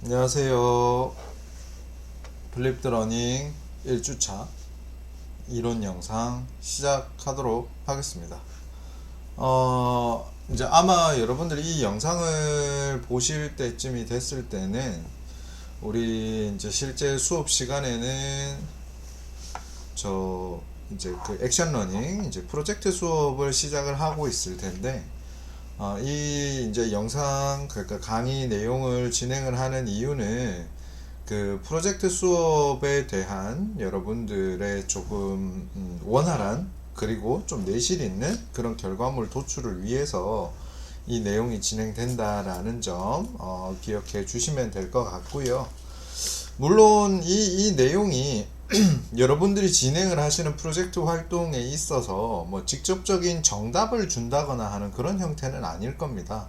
안녕하세요. 플립드 러닝 1주차 이론 영상 시작하도록 하겠습니다. 이제 아마 여러분들이 이 영상을 보실 때쯤이 됐을 때는 우리 이제 실제 수업 시간에는 저 이제 그 액션 러닝 이제 프로젝트 수업을 시작을 하고 있을 텐데 이 이제 영상 그러니까 강의 내용을 진행을 하는 이유는 그 프로젝트 수업에 대한 여러분들의 조금 원활한 그리고 좀 내실 있는 그런 결과물 도출을 위해서 이 내용이 진행된다라는 점 기억해 주시면 될 것 같고요. 물론 이 내용이 여러분들이 진행을 하시는 프로젝트 활동에 있어서 뭐 직접적인 정답을 준다거나 하는 그런 형태는 아닐 겁니다.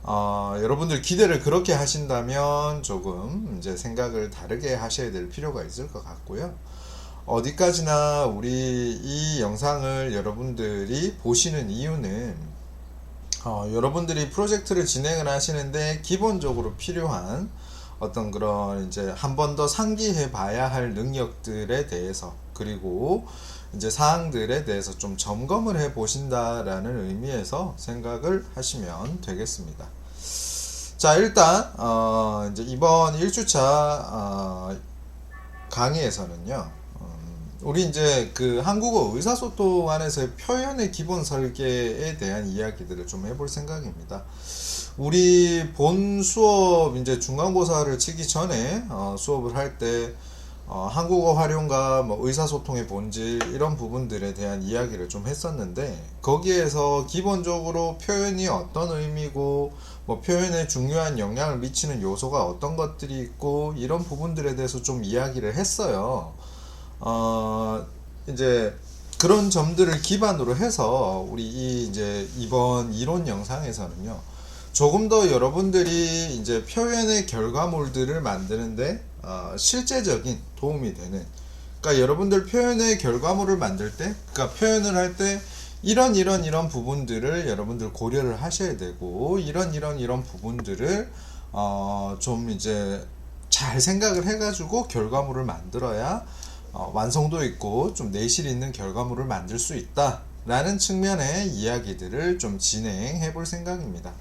여러분들 기대를 그렇게 하신다면 조금 이제 생각을 다르게 하셔야 될 필요가 있을 것 같고요. 어디까지나 우리 이 영상을 여러분들이 보시는 이유는 여러분들이 프로젝트를 진행을 하시는데 기본적으로 필요한 어떤 그런 이제 한 번 더 상기해 봐야 할 능력들에 대해서 그리고 이제 사항들에 대해서 좀 점검을 해 보신다라는 의미에서 생각을 하시면 되겠습니다. 자, 일단 이제 이번 1주차 강의에서는요. 우리 이제 그 한국어 의사소통 안에서의 표현의 기본 설계에 대한 이야기들을 좀 해볼 생각입니다. 우리 본 수업 이제 중간고사를 치기 전에 수업을 할 때 한국어 활용과 뭐 의사소통의 본질 이런 부분들에 대한 이야기를 좀 했었는데 거기에서 기본적으로 표현이 어떤 의미고 뭐 표현에 중요한 영향을 미치는 요소가 어떤 것들이 있고 이런 부분들에 대해서 좀 이야기를 했어요. 이제 그런 점들을 기반으로 해서 우리 이제 이번 이론 영상에서는요. 조금 더 여러분들이 이제 표현의 결과물들을 만드는데 실제적인 도움이 되는 그러니까 여러분들 표현의 결과물을 만들 때 그러니까 표현을 할 때 이런 부분들을 여러분들 고려를 하셔야 되고 이런 부분들을 좀 이제 잘 생각을 해가지고 결과물을 만들어야 완성도 있고 좀 내실 있는 결과물을 만들 수 있다 라는 측면의 이야기들을 좀 진행해 볼 생각입니다.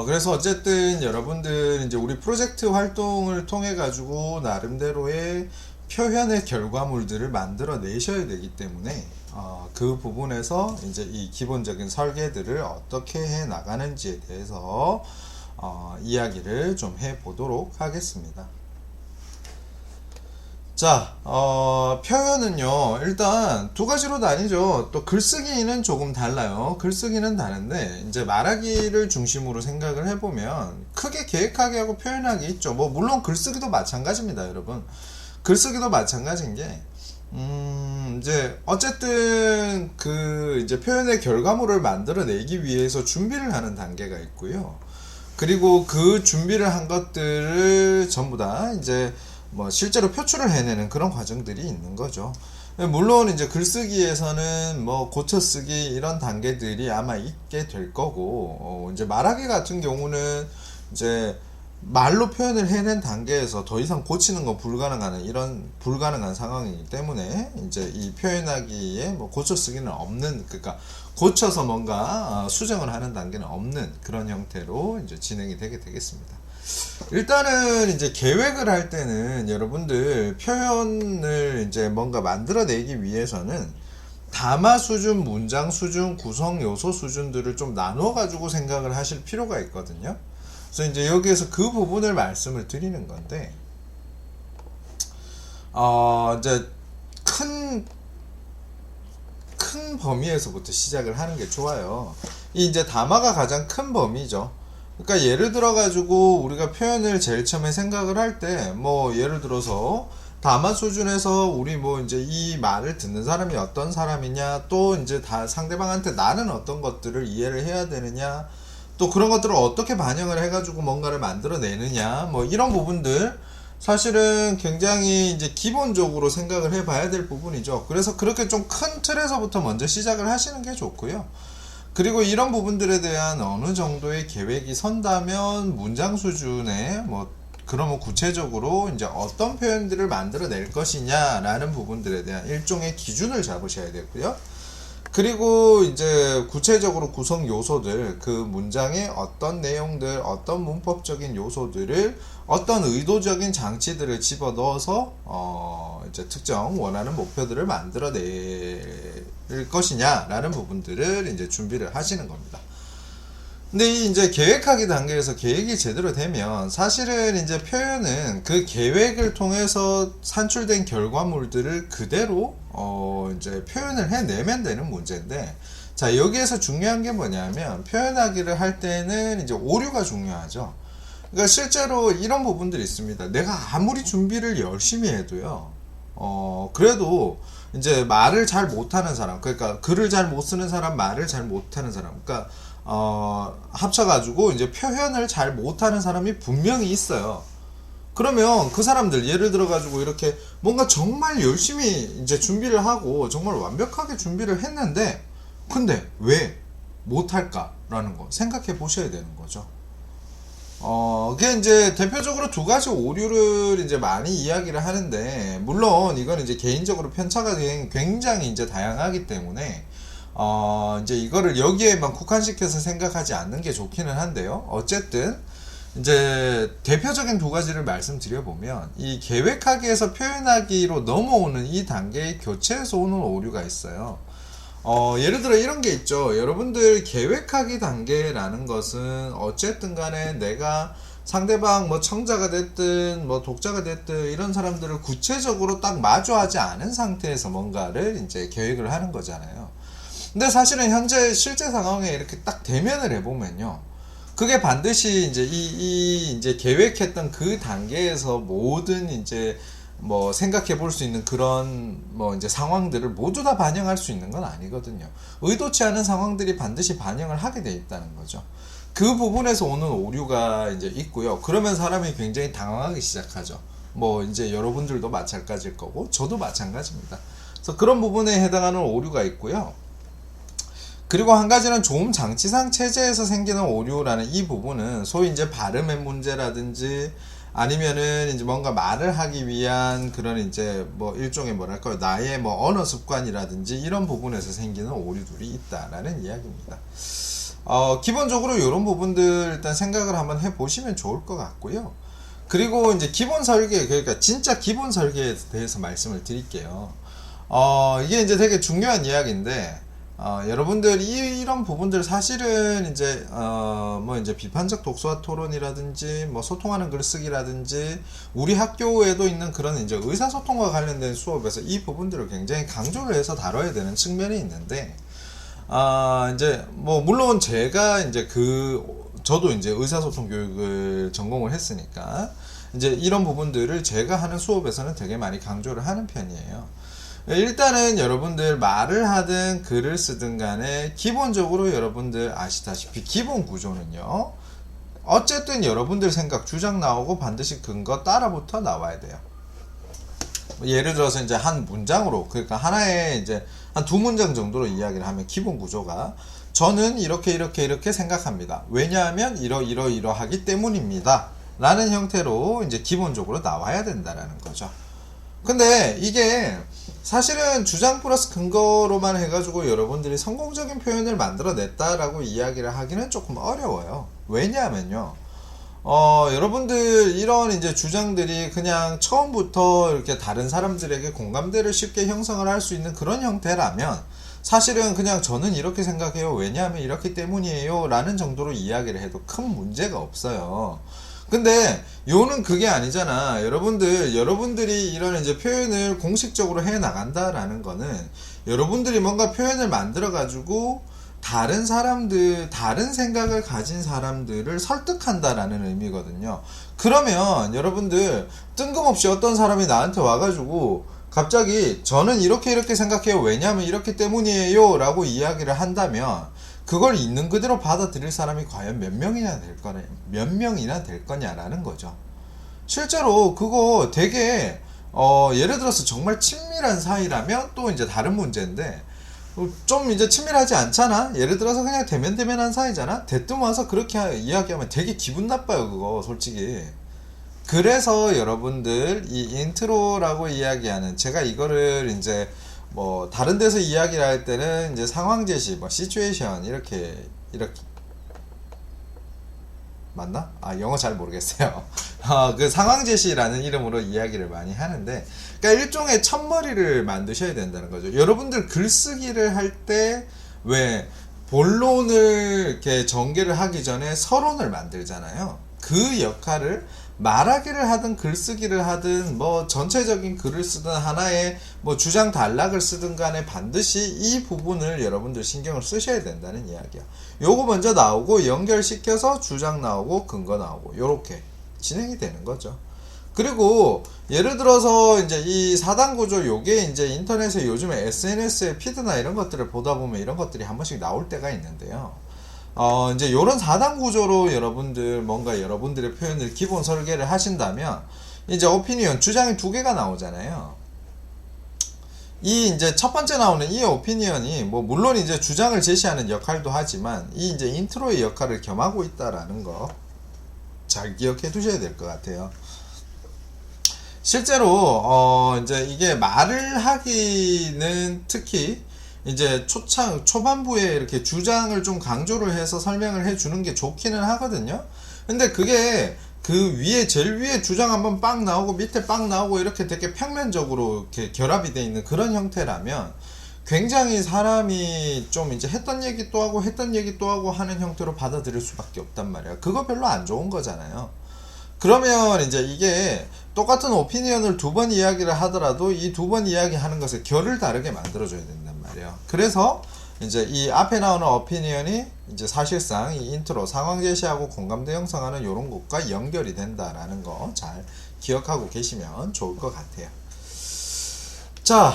그래서 어쨌든 여러분들 이제 우리 프로젝트 활동을 통해 가지고 나름대로의 표현의 결과물들을 만들어 내셔야 되기 때문에 그 부분에서 이제 이 기본적인 설계들을 어떻게 해 나가는지에 대해서 이야기를 좀 해 보도록 하겠습니다. 자, 표현은요, 일단 두 가지로 나뉘죠. 또 글쓰기는 조금 달라요. 글쓰기는 다른데, 이제 말하기를 중심으로 생각을 해보면, 크게 계획하기 하고 표현하기 있죠. 뭐, 물론 글쓰기도 마찬가지입니다, 여러분. 글쓰기도 마찬가지인 게, 이제, 어쨌든, 이제 표현의 결과물을 만들어내기 위해서 준비를 하는 단계가 있고요. 그리고 그 준비를 한 것들을 전부 다 이제, 뭐 실제로 표출을 해내는 그런 과정들이 있는 거죠. 물론 이제 글쓰기에서는 뭐 고쳐쓰기 이런 단계들이 아마 있게 될 거고 이제 말하기 같은 경우는 이제 말로 표현을 해낸 단계에서 더 이상 고치는 건 불가능한 이런 불가능한 상황이기 때문에 이제 이 표현하기에 뭐 고쳐쓰기는 없는 그러니까 고쳐서 뭔가 수정을 하는 단계는 없는 그런 형태로 이제 진행이 되게 되겠습니다. 일단은 이제 계획을 할 때는 여러분들 표현을 이제 뭔가 만들어내기 위해서는 담화 수준, 문장 수준, 구성 요소 수준들을 좀 나눠 가지고 생각을 하실 필요가 있거든요. 그래서 이제 여기에서 그 부분을 말씀을 드리는 건데, 이제 큰 범위에서부터 시작을 하는 게 좋아요. 이 이제 담화가 가장 큰 범위죠. 그러니까 예를 들어 가지고 우리가 표현을 제일 처음에 생각을 할 때 뭐 예를 들어서 담화 수준에서 우리 뭐 이제 이 말을 듣는 사람이 어떤 사람이냐 또 이제 다 상대방한테 나는 어떤 것들을 이해를 해야 되느냐 또 그런 것들을 어떻게 반영을 해가지고 뭔가를 만들어내느냐 뭐 이런 부분들 사실은 굉장히 이제 기본적으로 생각을 해봐야 될 부분이죠. 그래서 그렇게 좀 큰 틀에서부터 먼저 시작을 하시는 게 좋고요. 그리고 이런 부분들에 대한 어느 정도의 계획이 선다면 문장 수준의 뭐 그러면 구체적으로 이제 어떤 표현들을 만들어낼 것이냐라는 부분들에 대한 일종의 기준을 잡으셔야 되고요. 그리고 이제 구체적으로 구성 요소들, 그 문장의 어떤 내용들, 어떤 문법적인 요소들을 어떤 의도적인 장치들을 집어넣어서 이제 특정 원하는 목표들을 만들어낼 것이냐라는 부분들을 이제 준비를 하시는 겁니다. 근데 이제 계획하기 단계에서 계획이 제대로 되면 사실은 이제 표현은 그 계획을 통해서 산출된 결과물들을 그대로 이제 표현을 해내면 되는 문제인데, 자, 여기에서 중요한 게 뭐냐면 표현하기를 할 때는 이제 오류가 중요하죠. 그러니까 실제로 이런 부분들이 있습니다. 내가 아무리 준비를 열심히 해도요, 그래도 이제 말을 잘 못하는 사람, 그러니까 글을 잘 못 쓰는 사람, 말을 잘 못하는 사람, 그러니까 합쳐가지고 이제 표현을 잘 못하는 사람이 분명히 있어요. 그러면 그 사람들 예를 들어가지고 이렇게 뭔가 정말 열심히 이제 준비를 하고 정말 완벽하게 준비를 했는데 근데 왜 못할까라는 거 생각해 보셔야 되는 거죠. 그게 이제 대표적으로 두 가지 오류를 이제 많이 이야기를 하는데, 물론 이건 이제 개인적으로 편차가 굉장히 이제 다양하기 때문에 이제 이거를 여기에만 국한시켜서 생각하지 않는 게 좋기는 한데요. 어쨌든 이제 대표적인 두 가지를 말씀드려보면, 이 계획하기에서 표현하기로 넘어오는 이 단계의 교체에서 오는 오류가 있어요. 예를 들어 이런 게 있죠. 여러분들 계획하기 단계라는 것은 어쨌든 간에 내가 상대방 뭐 청자가 됐든 뭐 독자가 됐든 이런 사람들을 구체적으로 딱 마주하지 않은 상태에서 뭔가를 이제 계획을 하는 거잖아요. 근데 사실은 현재 실제 상황에 이렇게 딱 대면을 해보면요, 그게 반드시 이제 이제 계획했던 그 단계에서 모든 이제 뭐 생각해 볼 수 있는 그런 뭐 이제 상황들을 모두 다 반영할 수 있는 건 아니거든요. 의도치 않은 상황들이 반드시 반영을 하게 돼 있다는 거죠. 그 부분에서 오는 오류가 이제 있고요. 그러면 사람이 굉장히 당황하기 시작하죠. 뭐 이제 여러분들도 마찬가지일 거고 저도 마찬가지입니다. 그래서 그런 부분에 해당하는 오류가 있고요. 그리고 한 가지는 조음 장치상 체제에서 생기는 오류라는 이 부분은 소위 이제 발음의 문제라든지 아니면은 이제 뭔가 말을 하기 위한 그런 이제 뭐 일종의 뭐랄까요, 나의 뭐 언어 습관이라든지 이런 부분에서 생기는 오류들이 있다라는 이야기입니다. 기본적으로 이런 부분들 일단 생각을 한번 해보시면 좋을 것 같고요. 그리고 이제 기본 설계, 그러니까 진짜 기본 설계에 대해서 말씀을 드릴게요. 이게 이제 되게 중요한 이야기인데, 여러분들 이런 부분들 사실은 이제 뭐 이제 비판적 독서와 토론이라든지 뭐 소통하는 글쓰기라든지 우리 학교에도 있는 그런 이제 의사소통과 관련된 수업에서 이 부분들을 굉장히 강조를 해서 다뤄야 되는 측면이 있는데, 이제 뭐 물론 제가 이제 저도 이제 의사소통 교육을 전공을 했으니까 이제 이런 부분들을 제가 하는 수업에서는 되게 많이 강조를 하는 편이에요. 일단은 여러분들 말을 하든 글을 쓰든 간에 기본적으로 여러분들 아시다시피 기본 구조는요, 어쨌든 여러분들 생각 주장 나오고 반드시 근거 따라붙어 나와야 돼요. 예를 들어서 이제 한 문장으로, 그러니까 하나의 이제 한 두 문장 정도로 이야기를 하면 기본 구조가 저는 이렇게 생각합니다. 왜냐하면 이러하기 때문입니다. 라는 형태로 이제 기본적으로 나와야 된다라는 거죠. 근데 이게 사실은 주장 플러스 근거로만 해가지고 여러분들이 성공적인 표현을 만들어냈다라고 이야기를 하기는 조금 어려워요. 왜냐하면요, 여러분들 이런 이제 주장들이 그냥 처음부터 이렇게 다른 사람들에게 공감대를 쉽게 형성을 할 수 있는 그런 형태라면 사실은 그냥 저는 이렇게 생각해요. 왜냐하면 이렇기 때문이에요. 라는 정도로 이야기를 해도 큰 문제가 없어요. 근데 요는 그게 아니잖아. 여러분들이 이런 이제 표현을 공식적으로 해 나간다라는 거는 여러분들이 뭔가 표현을 만들어 가지고 다른 생각을 가진 사람들을 설득한다라는 의미거든요. 그러면 여러분들 뜬금없이 어떤 사람이 나한테 와가지고 갑자기 저는 이렇게 생각해요. 왜냐하면 이렇기 때문이에요. 라고 이야기를 한다면 그걸 있는 그대로 받아들일 사람이 과연 몇 명이나 될 거냐라는 거죠. 실제로 그거 되게 예를 들어서 정말 친밀한 사이라면 또 이제 다른 문제인데, 좀 이제 친밀하지 않잖아. 예를 들어서 그냥 대면대면한 사이잖아. 대뜸 와서 그렇게 이야기하면 되게 기분 나빠요, 그거 솔직히. 그래서 여러분들 이 인트로라고 이야기하는, 제가 이거를 이제 뭐 다른 데서 이야기를 할 때는 이제 상황 제시, 뭐 시츄에이션 이렇게 맞나? 아, 영어 잘 모르겠어요. 그 상황 제시라는 이름으로 이야기를 많이 하는데, 그러니까 일종의 첫머리를 만드셔야 된다는 거죠. 여러분들 글쓰기를 할 때 왜 본론을 이렇게 전개를 하기 전에 서론을 만들잖아요. 그 역할을 말하기를 하든 글쓰기를 하든 뭐 전체적인 글을 쓰든 하나의 뭐 주장 단락을 쓰든 간에 반드시 이 부분을 여러분들 신경을 쓰셔야 된다는 이야기야. 요거 먼저 나오고 연결시켜서 주장 나오고 근거 나오고 요렇게 진행이 되는 거죠. 그리고 예를 들어서 이제 이 4단 구조, 요게 이제 인터넷에 요즘에 SNS의 피드나 이런 것들을 보다 보면 이런 것들이 한 번씩 나올 때가 있는데요. 이제 요런 4단 구조로 여러분들 뭔가 여러분들의 표현을 기본 설계를 하신다면 이제 오피니언, 주장이 두 개가 나오잖아요. 이 이제 첫 번째 나오는 이 오피니언이 뭐 물론 이제 주장을 제시하는 역할도 하지만 이 이제 인트로의 역할을 겸하고 있다라는 거 잘 기억해 두셔야 될 것 같아요. 실제로 이제 이게 말을 하기는 특히 이제 초반부에 이렇게 주장을 좀 강조를 해서 설명을 해 주는 게 좋기는 하거든요. 근데 그게 그 위에 제일 위에 주장 한번 빵 나오고 밑에 빵 나오고 이렇게 되게 평면적으로 이렇게 결합이 되어 있는 그런 형태라면 굉장히 사람이 좀 이제 했던 얘기 또 하고 했던 얘기 또 하고 하는 형태로 받아들일 수밖에 없단 말이야. 그거 별로 안 좋은 거잖아요. 그러면 이제 이게 똑같은 오피니언을 두 번 이야기를 하더라도 이 두 번 이야기하는 것에 결을 다르게 만들어줘야 된단 말이에요. 그래서 이제 이 앞에 나오는 오피니언이 이제 사실상 이 인트로, 상황 제시하고 공감대 형성하는 이런 것과 연결이 된다라는 거 잘 기억하고 계시면 좋을 것 같아요. 자,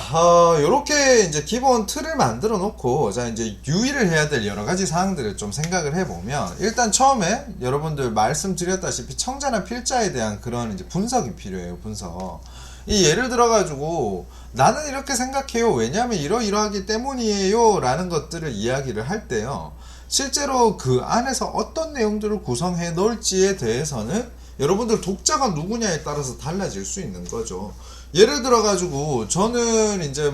요렇게 이제 기본 틀을 만들어 놓고, 자, 이제 유의를 해야 될 여러 가지 사항들을 좀 생각을 해보면, 일단 처음에 여러분들 말씀드렸다시피 청자나 필자에 대한 그런 이제 분석이 필요해요, 분석. 이 예를 들어가지고, 나는 이렇게 생각해요. 왜냐하면 이러이러하기 때문이에요. 라는 것들을 이야기를 할 때요. 실제로 그 안에서 어떤 내용들을 구성해 놓을지에 대해서는 여러분들 독자가 누구냐에 따라서 달라질 수 있는 거죠. 예를 들어가지고 저는 이제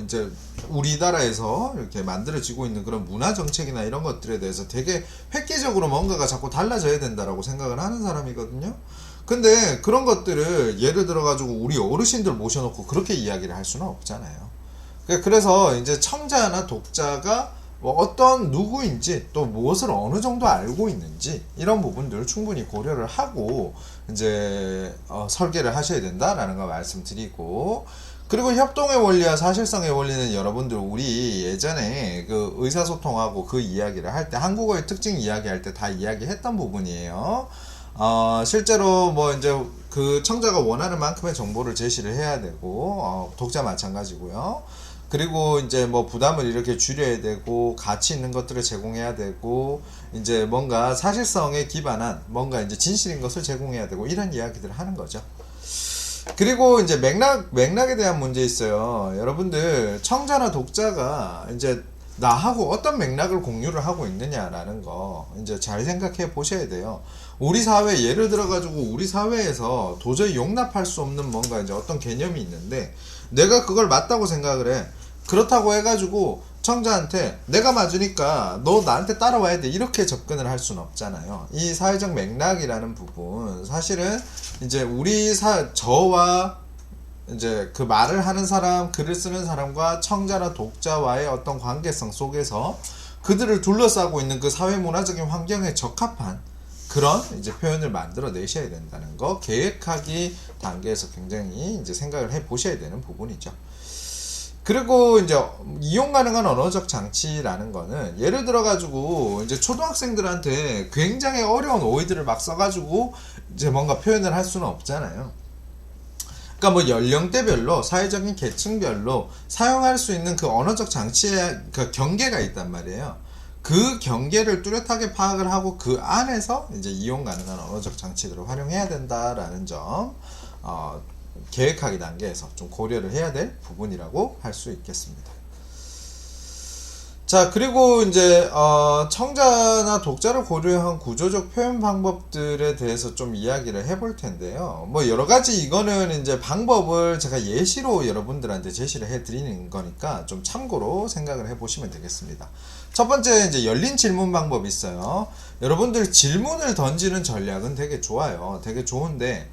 이제 우리나라에서 이렇게 만들어지고 있는 그런 문화 정책이나 이런 것들에 대해서 되게 획기적으로 뭔가가 자꾸 달라져야 된다라고 생각을 하는 사람이거든요. 근데 그런 것들을 예를 들어가지고 우리 어르신들 모셔놓고 그렇게 이야기를 할 수는 없잖아요. 그래서 이제 청자나 독자가 뭐 어떤 누구인지 또 무엇을 어느 정도 알고 있는지 이런 부분들을 충분히 고려를 하고 이제 설계를 하셔야 된다라는 거 말씀드리고, 그리고 협동의 원리와 사실성의 원리는 여러분들 우리 예전에 그 의사소통하고 그 이야기를 할 때 한국어의 특징 이야기할 때 다 이야기했던 부분이에요. 실제로 뭐 이제 그 청자가 원하는 만큼의 정보를 제시를 해야 되고 독자 마찬가지고요. 그리고 이제 뭐 부담을 이렇게 줄여야 되고 가치 있는 것들을 제공해야 되고 이제 뭔가 사실성에 기반한 뭔가 이제 진실인 것을 제공해야 되고 이런 이야기들을 하는 거죠. 그리고 이제 맥락에 대한 문제 있어요. 여러분들 청자나 독자가 이제 나하고 어떤 맥락을 공유를 하고 있느냐라는 거 이제 잘 생각해 보셔야 돼요. 우리 사회, 예를 들어가지고 우리 사회에서 도저히 용납할 수 없는 뭔가 이제 어떤 개념이 있는데 내가 그걸 맞다고 생각을 해. 그렇다고 해가지고 청자한테 내가 맞으니까 너 나한테 따라와야 돼 이렇게 접근을 할 수는 없잖아요. 이 사회적 맥락이라는 부분 사실은 이제 저와 이제 그 말을 하는 사람, 글을 쓰는 사람과 청자나 독자와의 어떤 관계성 속에서 그들을 둘러싸고 있는 그 사회 문화적인 환경에 적합한 그런 이제 표현을 만들어 내셔야 된다는 거, 계획하기 단계에서 굉장히 이제 생각을 해 보셔야 되는 부분이죠. 그리고 이제 이용 가능한 언어적 장치라는 거는 예를 들어 가지고 이제 초등학생들한테 굉장히 어려운 어휘들을 막 써가지고 이제 뭔가 표현을 할 수는 없잖아요. 그러니까 뭐 연령대별로 사회적인 계층별로 사용할 수 있는 그 언어적 장치의 그 경계가 있단 말이에요. 그 경계를 뚜렷하게 파악을 하고 그 안에서 이제 이용 가능한 언어적 장치들을 활용해야 된다라는 점 계획하기 단계에서 좀 고려를 해야 될 부분이라고 할 수 있겠습니다. 자, 그리고 이제 청자나 독자를 고려한 구조적 표현 방법들에 대해서 좀 이야기를 해볼 텐데요. 뭐 여러 가지 이거는 이제 방법을 제가 예시로 여러분들한테 제시를 해드리는 거니까 좀 참고로 생각을 해보시면 되겠습니다. 첫 번째 이제 열린 질문 방법이 있어요. 여러분들 질문을 던지는 전략은 되게 좋아요. 되게 좋은데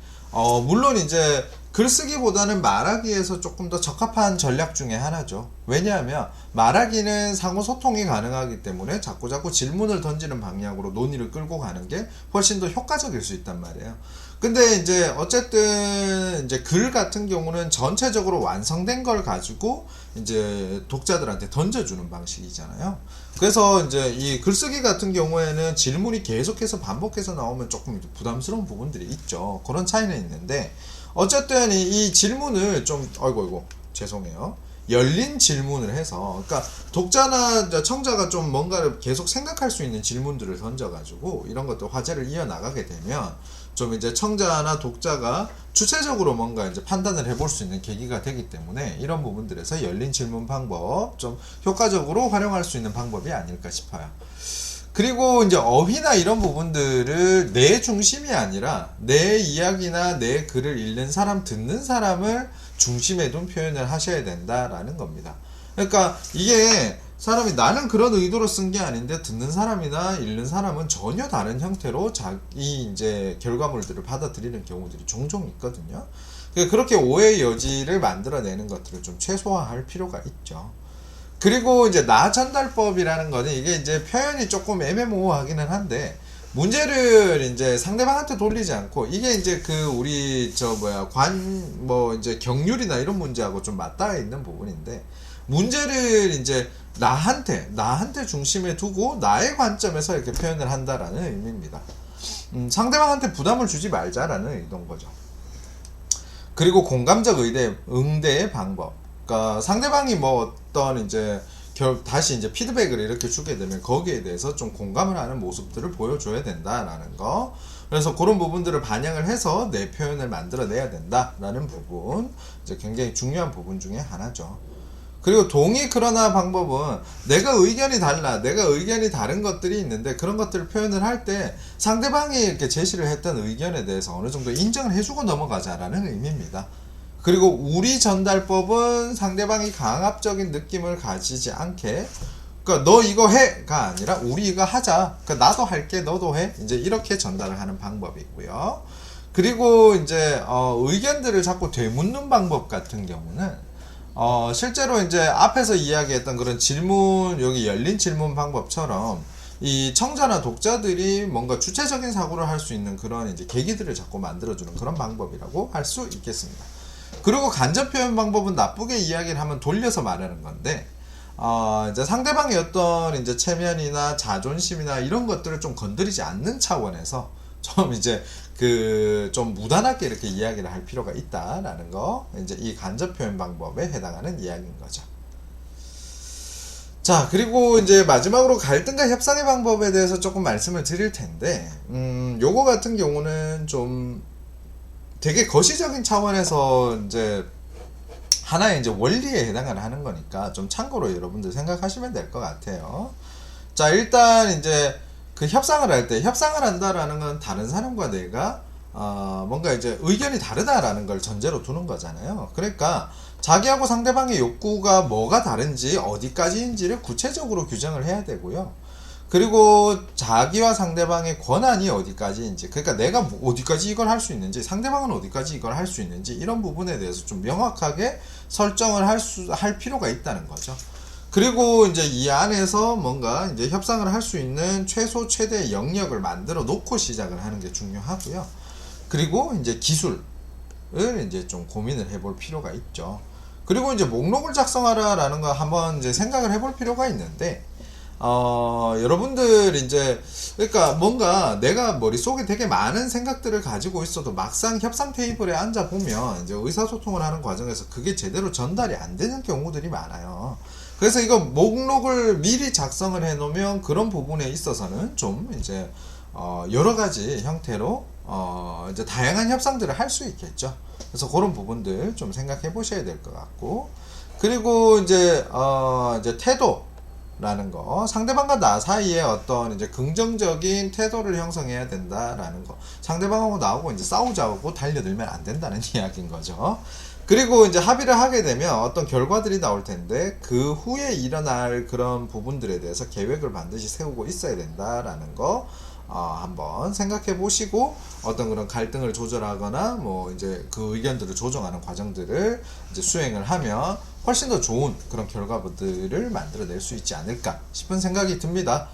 물론 이제 글쓰기보다는 말하기에서 조금 더 적합한 전략 중에 하나죠. 왜냐하면 말하기는 상호 소통이 가능하기 때문에 자꾸자꾸 질문을 던지는 방향으로 논의를 끌고 가는 게 훨씬 더 효과적일 수 있단 말이에요. 근데 이제 어쨌든 이제 글 같은 경우는 전체적으로 완성된 걸 가지고 이제 독자들한테 던져주는 방식이잖아요. 그래서 이제 이 글쓰기 같은 경우에는 질문이 계속해서 반복해서 나오면 조금 부담스러운 부분들이 있죠. 그런 차이는 있는데 어쨌든 이 질문을 좀 아이고 죄송해요. 열린 질문을 해서 그러니까 독자나 청자가 좀 뭔가를 계속 생각할 수 있는 질문들을 던져가지고 이런 것들 화제를 이어나가게 되면 좀 이제 청자나 독자가 주체적으로 뭔가 이제 판단을 해볼 수 있는 계기가 되기 때문에 이런 부분들에서 열린 질문 방법 좀 효과적으로 활용할 수 있는 방법이 아닐까 싶어요. 그리고 이제 어휘나 이런 부분들을 내 중심이 아니라 내 이야기나 내 글을 읽는 사람, 듣는 사람을 중심에 둔 표현을 하셔야 된다라는 겁니다. 그러니까 이게 사람이 나는 그런 의도로 쓴 게 아닌데 듣는 사람이나 읽는 사람은 전혀 다른 형태로 자기 이제 결과물들을 받아들이는 경우들이 종종 있거든요. 그렇게 오해의 여지를 만들어내는 것들을 좀 최소화할 필요가 있죠. 그리고 이제 나 전달법이라는 거는 이게 이제 표현이 조금 애매모호하기는 한데 문제를 이제 상대방한테 돌리지 않고 이게 이제 그 우리 이제 경률이나 이런 문제하고 좀 맞닿아 있는 부분인데 문제를 이제 나한테 중심에 두고 나의 관점에서 이렇게 표현을 한다라는 의미입니다. 상대방한테 부담을 주지 말자라는 의도인 거죠. 그리고 공감적 응대의 방법. 그러니까 상대방이 뭐 어떤 이제 다시 이제 피드백을 이렇게 주게 되면 거기에 대해서 좀 공감을 하는 모습들을 보여줘야 된다라는 거. 그래서 그런 부분들을 반영을 해서 내 표현을 만들어내야 된다라는 부분, 이제 굉장히 중요한 부분 중에 하나죠. 그리고 동의 그러나 방법은 내가 의견이 다른 것들이 있는데 그런 것들을 표현을 할 때 상대방이 이렇게 제시를 했던 의견에 대해서 어느 정도 인정을 해주고 넘어가자라는 의미입니다. 그리고 우리 전달법은 상대방이 강압적인 느낌을 가지지 않게, 그러니까 너 이거 해가 아니라 우리 이거 하자. 그러니까 나도 할게, 너도 해. 이제 이렇게 전달을 하는 방법이고요. 그리고 이제 의견들을 자꾸 되묻는 방법 같은 경우는 실제로 이제 앞에서 이야기했던 그런 질문, 여기 열린 질문 방법처럼 이 청자나 독자들이 뭔가 주체적인 사고를 할 수 있는 그런 이제 계기들을 자꾸 만들어주는 그런 방법이라고 할 수 있겠습니다. 그리고 간접 표현 방법은 나쁘게 이야기를 하면 돌려서 말하는 건데, 이제 상대방의 어떤 이제 체면이나 자존심이나 이런 것들을 좀 건드리지 않는 차원에서 좀 이제 좀 무단하게 이렇게 이야기를 할 필요가 있다라는 거, 이제 이 간접 표현 방법에 해당하는 이야기인 거죠. 자, 그리고 이제 마지막으로 갈등과 협상의 방법에 대해서 조금 말씀을 드릴 텐데, 요거 같은 경우는 좀 되게 거시적인 차원에서 이제 하나의 이제 원리에 해당을 하는 거니까 좀 참고로 여러분들 생각하시면 될 것 같아요. 자, 일단 이제 그 협상을 한다라는 건 다른 사람과 내가 뭔가 이제 의견이 다르다라는 걸 전제로 두는 거잖아요. 그러니까 자기하고 상대방의 욕구가 뭐가 다른지 어디까지인지를 구체적으로 규정을 해야 되고요. 그리고 자기와 상대방의 권한이 어디까지인지, 그러니까 내가 어디까지 이걸 할 수 있는지, 상대방은 어디까지 이걸 할 수 있는지, 이런 부분에 대해서 좀 명확하게 설정을 할 필요가 있다는 거죠. 그리고 이제 이 안에서 뭔가 이제 협상을 할 수 있는 최소 최대 영역을 만들어 놓고 시작을 하는 게 중요하고요. 그리고 이제 기술을 이제 좀 고민을 해볼 필요가 있죠. 그리고 이제 목록을 작성하라라는 거 한번 이제 생각을 해볼 필요가 있는데, 여러분들 이제 그러니까 뭔가 내가 머릿속에 되게 많은 생각들을 가지고 있어도 막상 협상 테이블에 앉아 보면 이제 의사소통을 하는 과정에서 그게 제대로 전달이 안 되는 경우들이 많아요. 그래서 이거 목록을 미리 작성을 해 놓으면 그런 부분에 있어서는 좀 이제 여러 가지 형태로 이제 다양한 협상들을 할 수 있겠죠. 그래서 그런 부분들 좀 생각해 보셔야 될 것 같고, 그리고 이제 태도라는 거, 상대방과 나 사이에 어떤 이제 긍정적인 태도를 형성해야 된다라는 거, 상대방하고 나하고 이제 싸우자고 달려들면 안 된다는 이야기인 거죠. 그리고 이제 합의를 하게 되면 어떤 결과들이 나올 텐데 그 후에 일어날 그런 부분들에 대해서 계획을 반드시 세우고 있어야 된다라는 거 한번 생각해 보시고, 어떤 그런 갈등을 조절하거나 뭐 이제 그 의견들을 조정하는 과정들을 이제 수행을 하면 훨씬 더 좋은 그런 결과들을 만들어낼 수 있지 않을까 싶은 생각이 듭니다.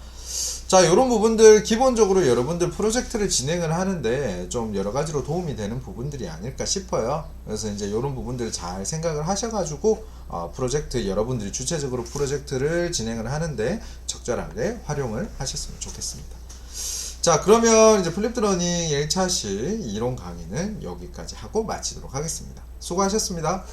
자, 이런 부분들 기본적으로 여러분들 프로젝트를 진행을 하는데 좀 여러 가지로 도움이 되는 부분들이 아닐까 싶어요. 그래서 이제 이런 부분들을 잘 생각을 하셔가지고 프로젝트, 여러분들이 주체적으로 프로젝트를 진행을 하는데 적절하게 활용을 하셨으면 좋겠습니다. 자, 그러면 이제 플립드 러닝 1차시 이론 강의는 여기까지 하고 마치도록 하겠습니다. 수고하셨습니다.